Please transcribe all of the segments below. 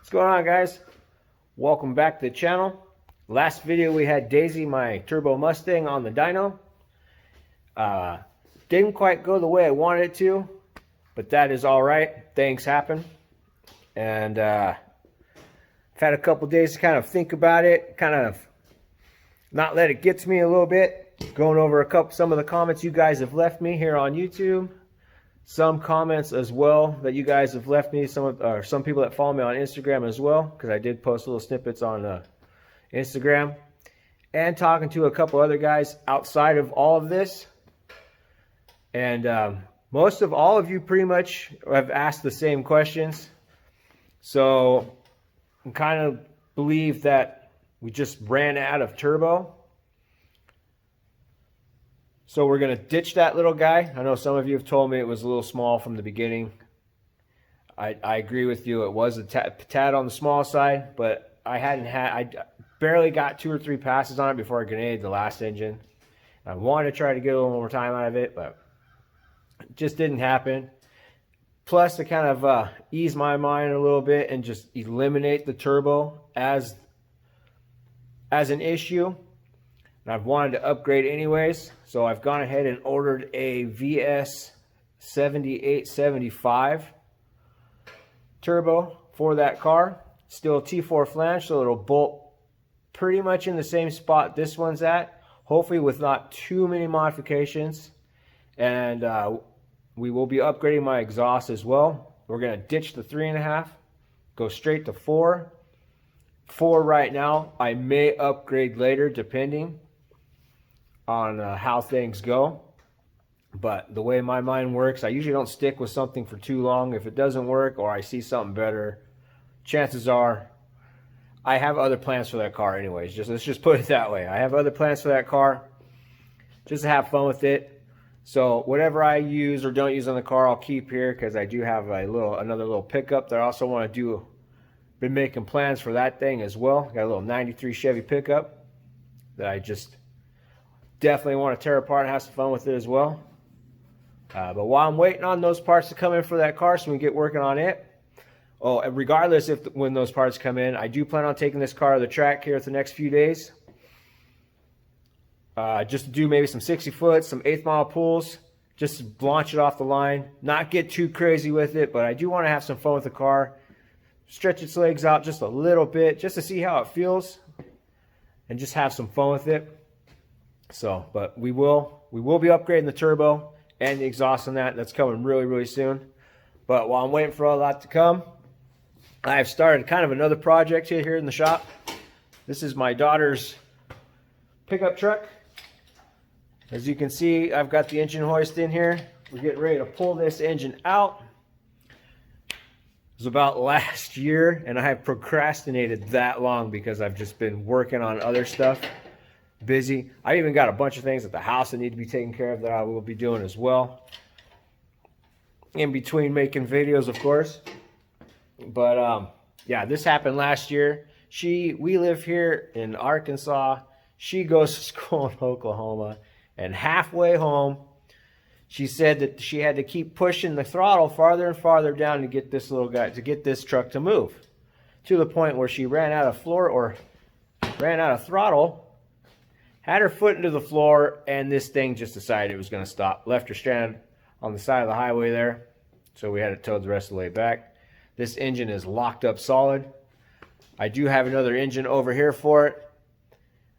What's going on, guys? Welcome back to the channel. Last video we had Daisy, my turbo Mustang, on the dyno. Didn't quite go the way I wanted it to, but that is all right. Things happen. And I've had a couple days to kind of think about it, kind of not let it get to me a little bit. Going over some of the comments you guys have left me here on YouTube. Some comments as well that you guys have left me, some people that follow me on Instagram as well, because I did post little snippets on Instagram, and talking to a couple other guys outside of all of this. And most of all of you pretty much have asked the same questions. So I kind of believe that we just ran out of turbo. So we're going to ditch that little guy. I know some of you have told me it was a little small from the beginning. I agree with you. It was a tad on the small side, but I barely got 2 or 3 passes on it before I grenaded the last engine. I wanted to try to get a little more time out of it, but it just didn't happen. Plus, to kind of ease my mind a little bit and just eliminate the turbo as an issue. And I've wanted to upgrade anyways, so I've gone ahead and ordered a VS 7875 turbo for that car. Still a T4 flange, so it'll bolt pretty much in the same spot this one's at, hopefully with not too many modifications. And we will be upgrading my exhaust as well. We're going to ditch the 3.5, go straight to 4. 4 right now. I may upgrade later depending on how things go. But the way my mind works, I usually don't stick with something for too long. If it doesn't work or I see something better, chances are I have other plans for that car anyways. Let's just put it that way. I have other plans for that car, just to have fun with it. So whatever I use or don't use on the car, I'll keep here, because I do have another little pickup that I also want to do. Been making plans for that thing as well. Got a little 93 Chevy pickup that I just definitely want to tear apart and have some fun with it as well. But while I'm waiting on those parts to come in for that car so we can get working on it, and regardless when those parts come in, I do plan on taking this car to the track here for the next few days. Just to do maybe some 60 foot, some 1/8 mile pulls, just to launch it off the line. Not get too crazy with it, but I do want to have some fun with the car. Stretch its legs out just a little bit, just to see how it feels, and just have some fun with it. So, but we will be upgrading the turbo and the exhaust on that. That's coming really, really soon. But while I'm waiting for all that to come, I've started kind of another project here in the shop. This is my daughter's pickup truck. As you can see, I've got the engine hoist in here. We're getting ready to pull this engine out. It was about last year, and I have procrastinated that long because I've just been working on other stuff. Busy. I even got a bunch of things at the house that need to be taken care of that I will be doing as well, in between making videos, of course. But yeah, this happened last year. We live here in Arkansas. She goes to school in Oklahoma, and halfway home she said that she had to keep pushing the throttle farther and farther down to get this truck to move, to the point where she ran out of throttle, had her foot into the floor, and this thing just decided it was going to stop. Left her stranded on the side of the highway there, so we had it towed the rest of the way back. This engine is locked up solid. I do have another engine over here for it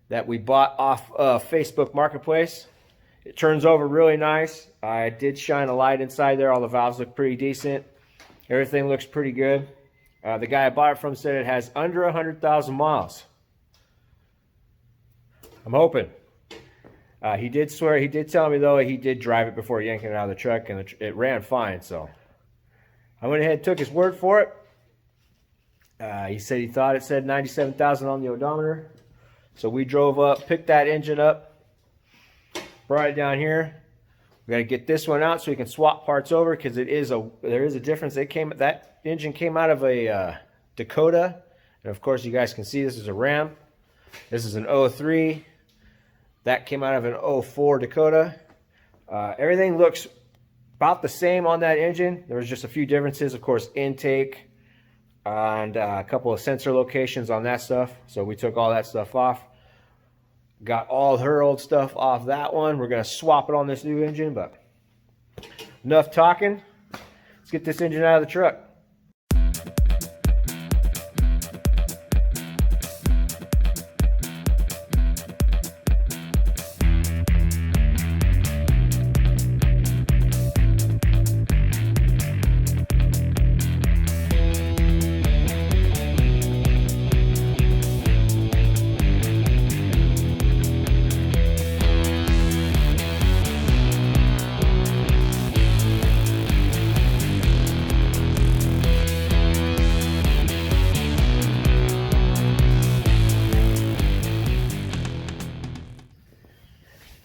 that we bought off Facebook Marketplace. It turns over really nice. I did shine a light inside there. All the valves look pretty decent. Everything looks pretty good. The guy I bought it from said it has under 100,000 miles. I'm hoping. He did tell me, though, he did drive it before yanking it out of the truck, and it ran fine. So I went ahead and took his word for it. He said he thought it said 97,000 on the odometer. So we drove up, picked that engine up, brought it down here. We got to get this one out so we can swap parts over, because there is a difference. That engine came out of a Dakota, and of course you guys can see this is a Ram. This is an 03. That came out of an 04 Dakota. Everything looks about the same on that engine. There was just a few differences. Of course, intake, and a couple of sensor locations on that stuff. So we took all that stuff off. Got all her old stuff off that one. We're going to swap it on this new engine, but enough talking. Let's get this engine out of the truck.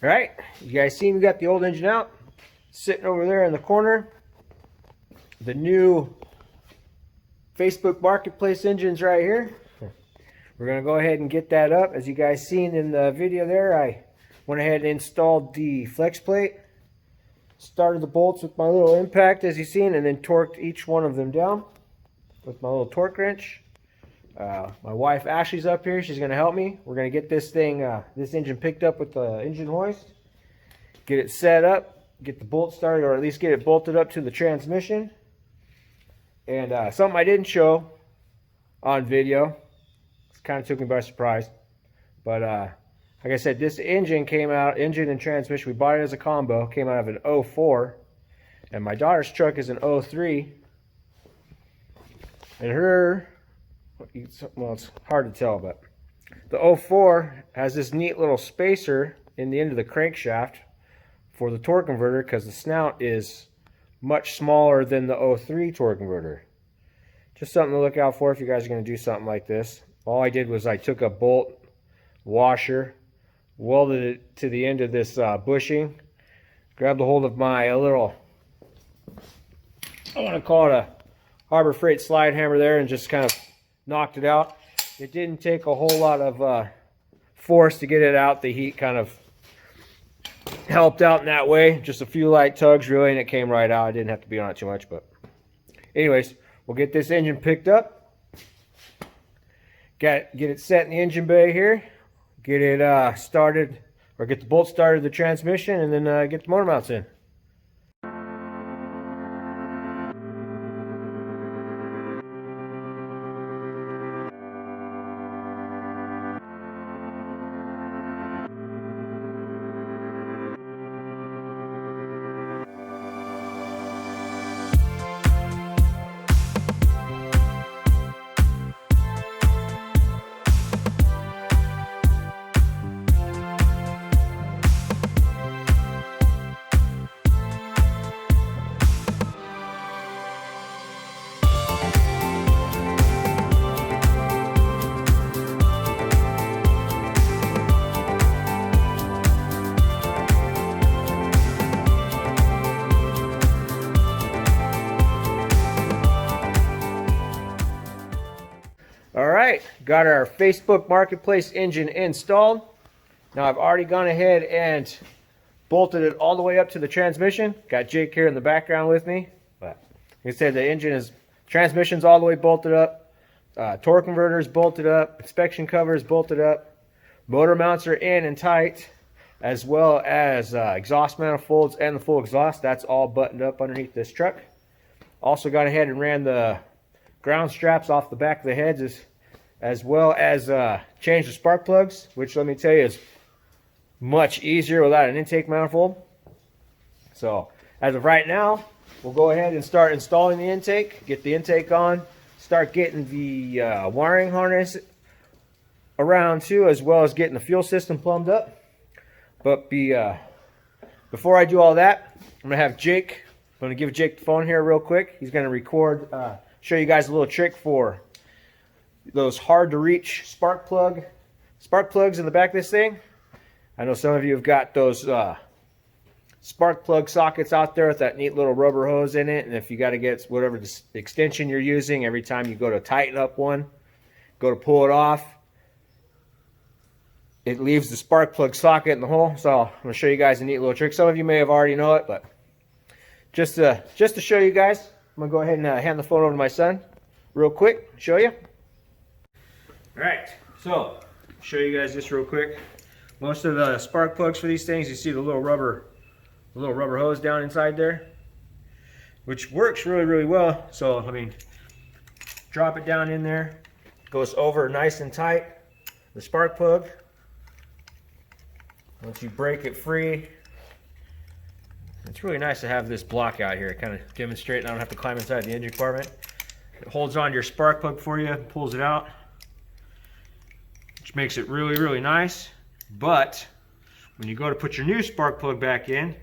All right, you guys see we got the old engine out, sitting over there in the corner. The new Facebook Marketplace engine's right here. We're gonna go ahead and get that up. As you guys seen in the video there, I went ahead and installed the flex plate, started the bolts with my little impact as you've seen, and then torqued each one of them down with my little torque wrench. My wife Ashley's up here. She's going to help me. We're going to get this thing, this engine picked up with the engine hoist, get it set up, get the bolt started, or at least get it bolted up to the transmission. And something I didn't show on video, it kind of took me by surprise, but like I said, this engine came out, engine and transmission, we bought it as a combo, came out of an 04, and my daughter's truck is an 03, and her, well, it's hard to tell, but the 04 has this neat little spacer in the end of the crankshaft for the torque converter, because the snout is much smaller than the 03 torque converter. Just something to look out for if you guys are going to do something like this. All I did was I took a bolt washer, welded it to the end of this bushing, grabbed a hold of my little, I want to call it a Harbor Freight slide hammer there, and just kind of knocked it out. It didn't take a whole lot of force to get it out. The heat kind of helped out in that way. Just a few light tugs really, and it came right out. I didn't have to be on it too much, but anyways, we'll get this engine picked up. Get it set in the engine bay here. Get it started, or get the bolt started the transmission, and then get the motor mounts in. Alright, got our Facebook Marketplace engine installed. Now I've already gone ahead and bolted it all the way up to the transmission. Got Jake here in the background with me. But like I said, the transmission's all the way bolted up. Torque converter's bolted up. Inspection cover's bolted up. Motor mounts are in and tight, as well as exhaust manifolds and the full exhaust. That's all buttoned up underneath this truck. Also got ahead and ran the ground straps off the back of the heads, as well as changed the spark plugs, which let me tell you is much easier without an intake manifold. So as of right now, we'll go ahead and start installing the intake, get the intake on, start getting the wiring harness around too, as well as getting the fuel system plumbed up. But before I do all that, I'm going to have Jake, I'm going to give Jake the phone here real quick. He's going to record, show you guys a little trick for those hard to reach spark plugs in the back of this thing. I know some of you have got those spark plug sockets out there with that neat little rubber hose in it, and if you got to get whatever extension you're using, every time you go to tighten up one, go to pull it off, it leaves the spark plug socket in the hole. So I'm going to show you guys a neat little trick. Some of you may have already know it, but just to show you guys, I'm going to go ahead and hand the phone over to my son. real quick, show you. All right, so show you guys this real quick. Most of the spark plugs for these things, you see the little rubber hose down inside there, which works really, really well. So, I mean, drop it down in there, goes over nice and tight, the spark plug. Once you break it free, it's really nice to have this block out here, kind of demonstrate, and I don't have to climb inside the engine compartment. It holds on to your spark plug for you, pulls it out, which makes it really, really nice. But when you go to put your new spark plug back in,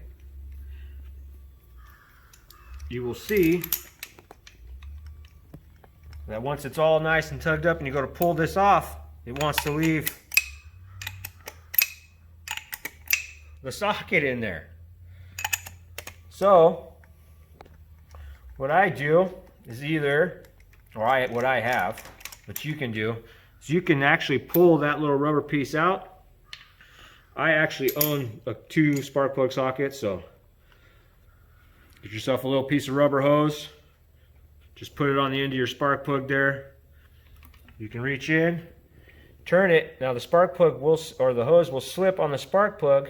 you will see that once it's all nice and tugged up and you go to pull this off, it wants to leave the socket in there. So what I do is either, what I have, what you can do, is you can actually pull that little rubber piece out. I actually own 2 spark plug sockets, so get yourself a little piece of rubber hose, just put it on the end of your spark plug there. You can reach in, turn it. Now the spark plug will, or the hose will slip on the spark plug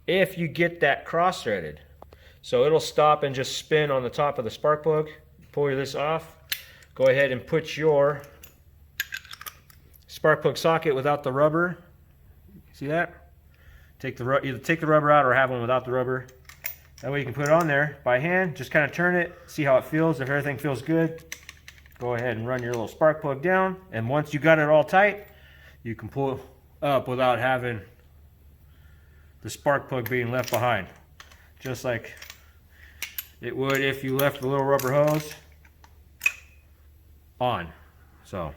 if you get that cross threaded. So it'll stop and just spin on the top of the spark plug. Pull this off, go ahead and put your spark plug socket without the rubber. See that? Either take the rubber out or have one without the rubber. That way you can put it on there by hand, just kind of turn it, see how it feels. If everything feels good, go ahead and run your little spark plug down. And once you got it all tight, you can pull up without having the spark plug being left behind. Just like it would if you left the little rubber hose on. So,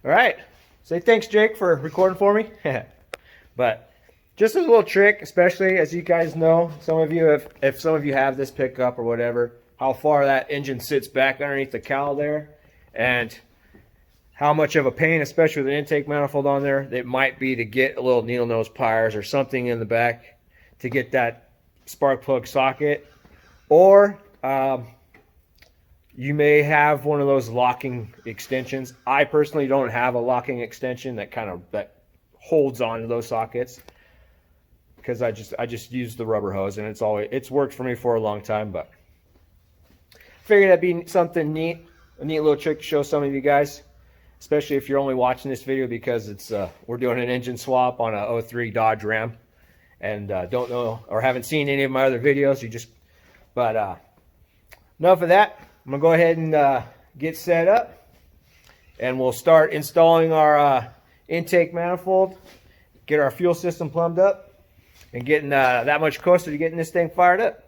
all right. Say thanks, Jake, for recording for me. But just as a little trick, especially as you guys know, some of you, if some of you have this pickup or whatever, how far that engine sits back underneath the cowl there, and how much of a pain, especially with an intake manifold on there, it might be to get a little needle nose pliers or something in the back to get that spark plug socket. Or you may have one of those locking extensions. I personally don't have a locking extension that holds on to those sockets, because I just use the rubber hose, and it's worked for me for a long time. But I figured that'd be something neat, a neat little trick to show some of you guys, especially if you're only watching this video because it's we're doing an engine swap on a 03 Dodge Ram, and don't know or haven't seen any of my other videos. But enough of that. I'm gonna go ahead and get set up, and we'll start installing our intake manifold, get our fuel system plumbed up, and getting that much closer to getting this thing fired up.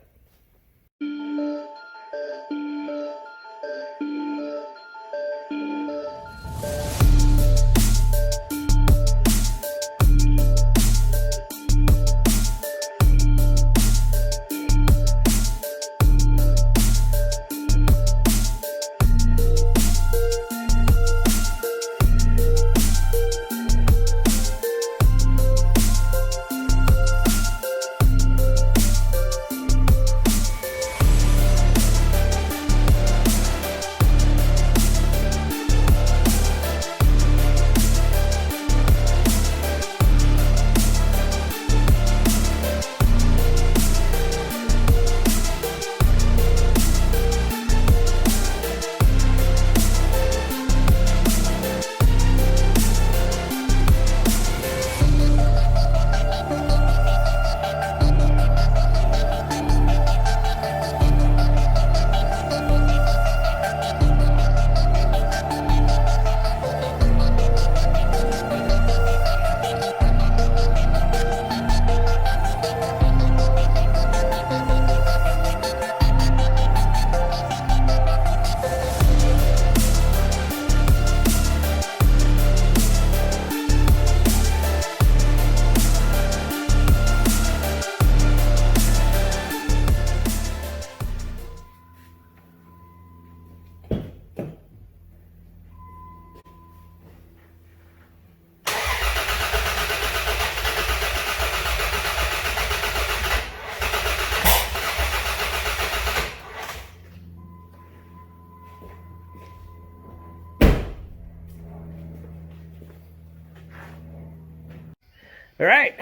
All right.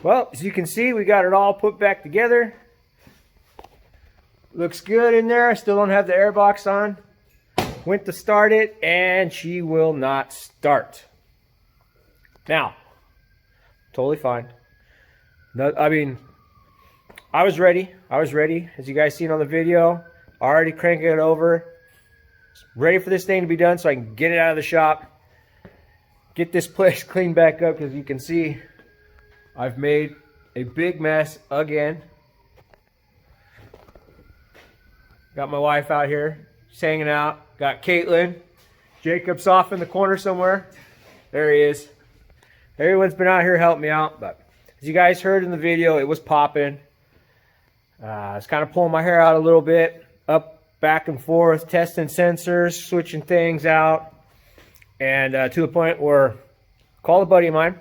Well, as you can see, we got it all put back together. Looks good in there. I still don't have the air box on. Went to start it, and she will not start. Now, totally fine. No, I mean, I was ready. As you guys seen on the video. Already cranking it over. Ready for this thing to be done so I can get it out of the shop. Get this place cleaned back up, because you can see I've made a big mess again. Got my wife out here. She's hanging out. Got Caitlin. Jacob's off in the corner somewhere. There he is. Everyone's been out here helping me out. But as you guys heard in the video, it was popping. I was kind of pulling my hair out a little bit. Up, back and forth. Testing sensors. Switching things out. And to the point where I called a buddy of mine.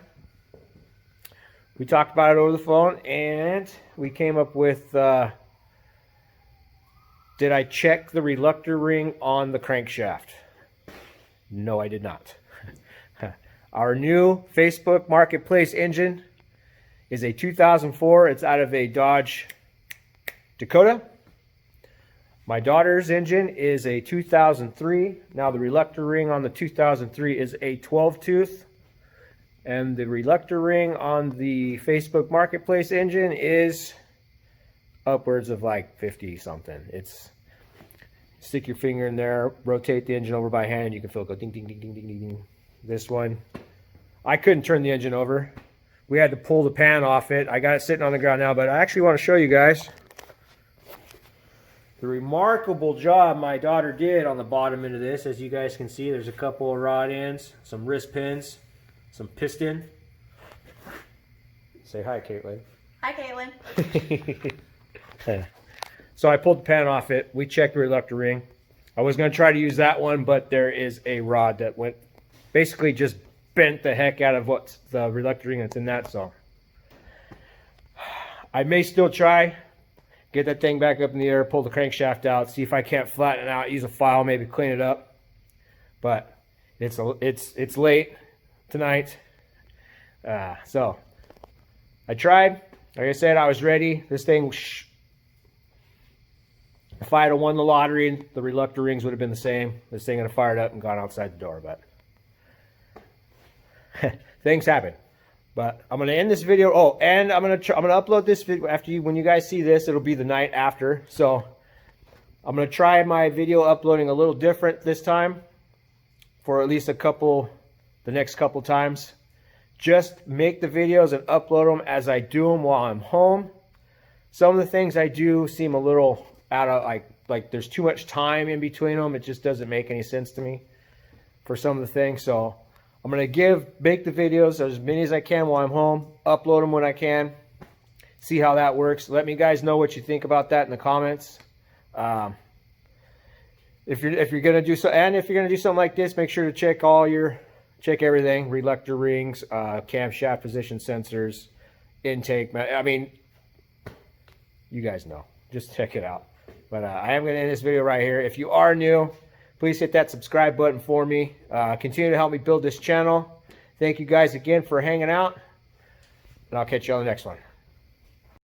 We talked about it over the phone. And we came up with... did I check the reluctor ring on the crankshaft? No, I did not. Our new Facebook Marketplace engine is a 2004. It's out of a Dodge Dakota. My daughter's engine is a 2003. Now the reluctor ring on the 2003 is a 12 tooth. And the reluctor ring on the Facebook Marketplace engine is upwards of like 50 something. It's stick your finger in there, rotate the engine over by hand, you can feel it go ding ding ding ding ding ding ding. This one, I couldn't turn the engine over. We had to pull the pan off it. I got it sitting on the ground now, but I actually want to show you guys the remarkable job my daughter did on the bottom end of this. As you guys can see, there's a couple of rod ends, some wrist pins, some piston. Say hi, Caitlin. Hi, Caitlin. So I pulled the pan off it. We checked the reluctor ring. I was going to try to use that one, but there is a rod that went, basically just bent the heck out of what's the reluctor ring that's in that. So I may still try, get that thing back up in the air, pull the crankshaft out, see if I can't flatten it out, use a file, maybe clean it up. But it's late tonight. So I tried. Like I said, I was ready. This thing, if I had won the lottery, the reluctor rings would have been the same. This thing would have fired up and gone outside the door, but things happen. But I'm going to end this video. Oh, and I'm going to upload this video after when you guys see this. It'll be the night after. So I'm going to try my video uploading a little different this time for at least the next couple times. Just make the videos and upload them as I do them while I'm home. Some of the things I do seem a little out of, like there's too much time in between them. It just doesn't make any sense to me for some of the things. So I'm going to make the videos as many as I can while I'm home, upload them when I can, see how that works. Let me guys know what you think about that in the comments. If you're going to do so, and if you're going to do something like this, make sure to check everything, reluctor rings, camshaft position sensors, intake. I mean, you guys know. Just check it out. But I am going to end this video right here. If you are new, please hit that subscribe button for me. Continue to help me build this channel. Thank you guys again for hanging out. And I'll catch you on the next one.